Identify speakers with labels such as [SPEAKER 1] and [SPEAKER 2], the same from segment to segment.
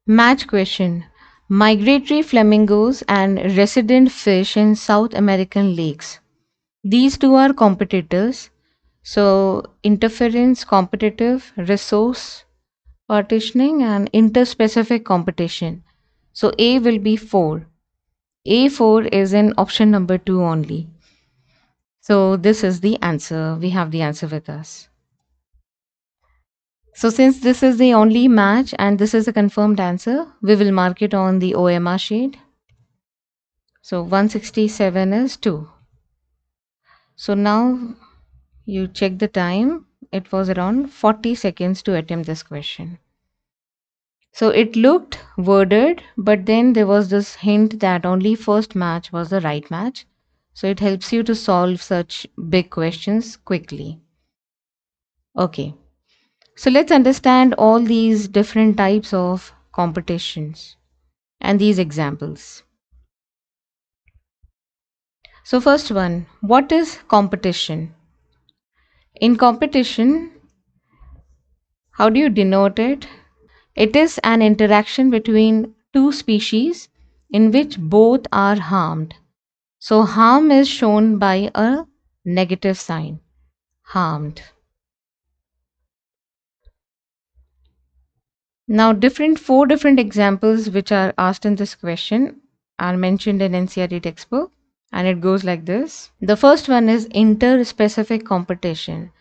[SPEAKER 1] Match question. Migratory flamingos and resident fish in South American lakes. These two are competitors. So, interference, competitive, resource partitioning, and interspecific competition. So, A will be 4. A4 is in option number 2 only. So, this is the answer. We have the answer with us. So, since this is the only match and this is a confirmed answer, we will mark it on the OMR sheet. So, 167 is 2. So, now you check the time. It was around 40 seconds to attempt this question. So it looked worded, but then there was this hint that only first match was the right match. So it helps you to solve such big questions quickly. Okay, so let's understand all these different types of competitions and these examples. So, first one, what is competition? In competition, how do you denote it? It is an interaction between two species in which both are harmed. So, harm is shown by a negative sign, harmed. Now, four different examples which are asked in this question are mentioned in NCERT textbook, and it goes like this. The first one is interspecific competition.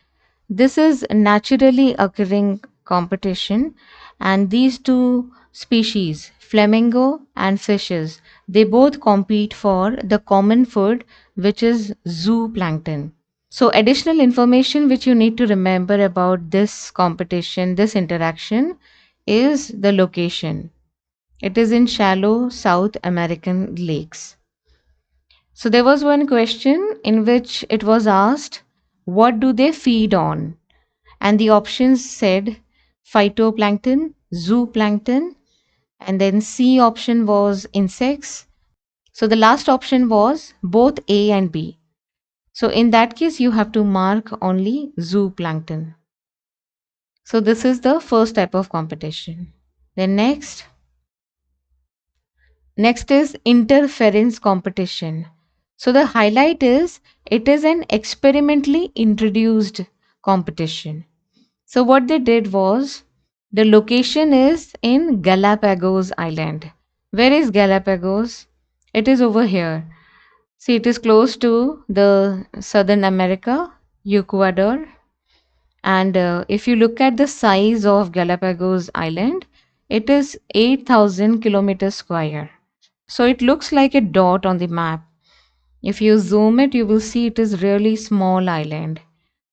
[SPEAKER 1] This is naturally occurring competition, and these two species, flamingo and fishes, they both compete for the common food, which is zooplankton. So, additional information which you need to remember about this competition, this interaction, is the location. It is in shallow South American lakes. So, there was one question in which it was asked, what do they feed on? And the options said phytoplankton, zooplankton, and then C option was insects. So the last option was both A and B. So in that case, you have to mark only zooplankton. So this is the first type of competition. Then next is interference competition. So the highlight is it is an experimentally introduced competition. So what they did was the location is in Galapagos Island. Where is Galapagos? It is over here. See, it is close to the Southern America, Ecuador. And if you look at the size of Galapagos Island, it is 8,000 kilometers square. So it looks like a dot on the map. If you zoom it, you will see it is really small island.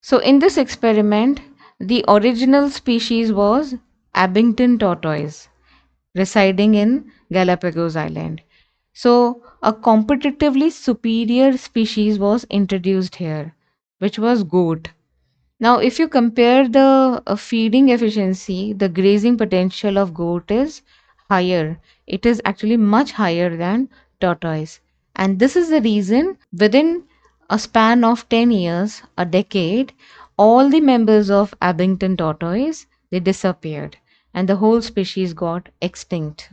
[SPEAKER 1] So in this experiment, the original species was Abington tortoise residing in Galapagos Island. So a competitively superior species was introduced here, which was goat. Now, if you compare the feeding efficiency, the grazing potential of goat is higher. It is actually much higher than tortoise. And this is the reason within a span of 10 years, a decade, all the members of Abington tortoise, they disappeared and the whole species got extinct.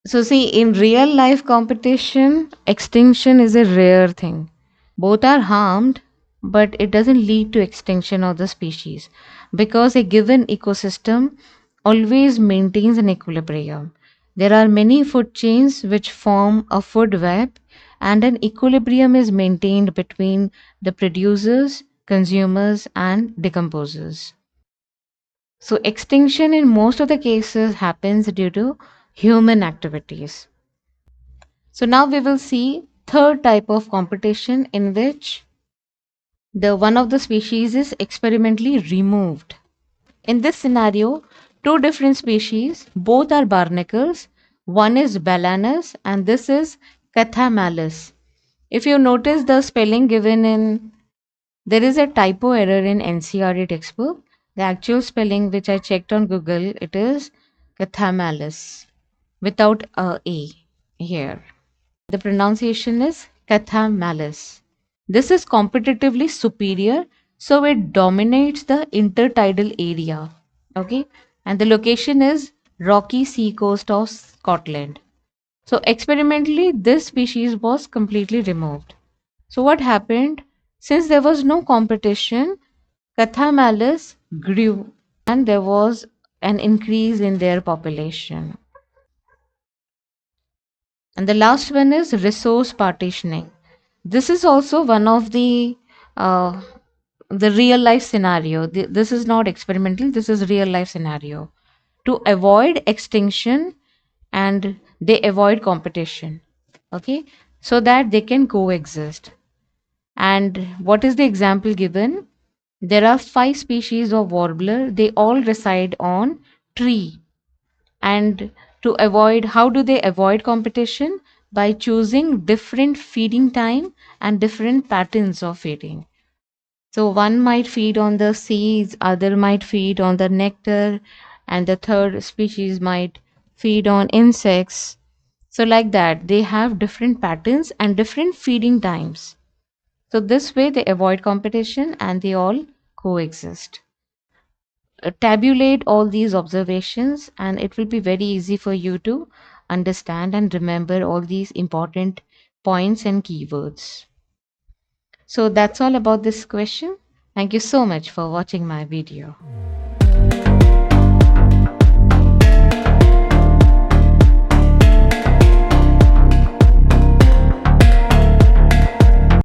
[SPEAKER 1] So see, in real life competition, extinction is a rare thing. Both are harmed, but it doesn't lead to extinction of the species because a given ecosystem always maintains an equilibrium. There are many food chains which form a food web, and an equilibrium is maintained between the producers, consumers, and decomposers. So, extinction in most of the cases happens due to human activities. So, now we will see third type of competition in which the one of the species is experimentally removed. In this scenario, two different species, both are barnacles. One is Balanus and this is Cathamalis. If you notice the spelling given in, there is a typo error in NCERT textbook. The actual spelling which I checked on Google, it is Cathamalis without a here. The pronunciation is Cathamalis. This is competitively superior, so it dominates the intertidal area. Okay, and the location is rocky seacoast of Scotland. So experimentally, this species was completely removed. So what happened? Since there was no competition, Cathameles grew and there was an increase in their population. And the last one is resource partitioning. This is also one of uh, the real life scenario. This is not experimental. This is real life scenario. To avoid extinction, and they avoid competition. Okay, so that they can coexist. And what is the example given? There are 5 species of warbler. They all reside on tree. And to avoid, how do they avoid competition? By choosing different feeding time and different patterns of feeding. So one might feed on the seeds, other might feed on the nectar, and the third species might feed on insects. So like that, they have different patterns and different feeding times. So this way they avoid competition and they all coexist. Tabulate all these observations and it will be very easy for you to understand and remember all these important points and keywords. So that's all about this question. Thank you so much for watching my video.